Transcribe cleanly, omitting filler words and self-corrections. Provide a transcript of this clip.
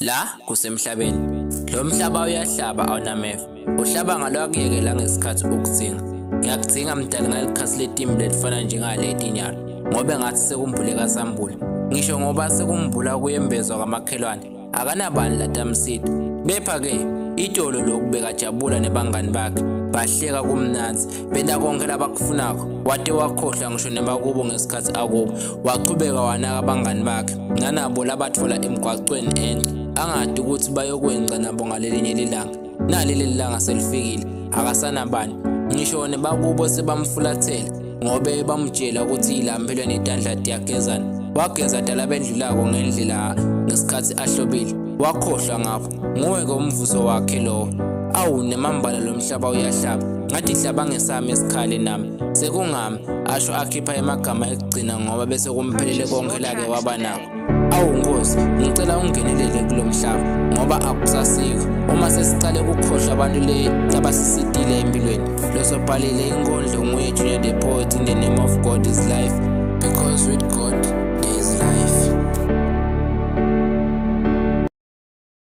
La kusemhlabeni lo mhlaba uyahlaba awunamefa uhlaba ngalo akuyekela ngesikhathi ukudzinga ngiyakudzinga mdala ngalikhathi letimbi letifana njengaleti inyalo ngoba ngathi sekumbuleka sambula ngisho ngoba sekumbula kuyembezwa kwamakhelwane akanabani latamsida bepha ke itolo lokubeka jabula nebangani bakhe bahleka kumnanzi benda konke labakufunako wade wakhohlwa ngisho nemakubo ngesikhathi akubo waqhubeka wanaka abangani bakhe nanabo labathola emgwaqweni ende angadi ukuthi bayokwenza nabo ngalelinye lilanga naleli lilanga selifikile akasanabani ngisho nebakubo sebamfulathela ngobe bamtshela ukuthi ilambelwe netandla yakugezana wageza dala bendlulako ngendlela ngesikhathi ahlobile wakhohlwa ngapho nguwe komvuzo wakhe lo awu nemambala lomhlaba uyahlaba ngathi hlaba ngesami esikhali nami sekungami asho akhipha emagama ekugcina ngoba bese kumphelele konke lake wabanako awu Nkosi ngicela ungenelele kulomhlaba ngoba akusasikho uma sesicale ukukhohlwa abantu labasisitile empilweni losobhalile inkondlo nguye Junior the Poet in the name of God is life because with God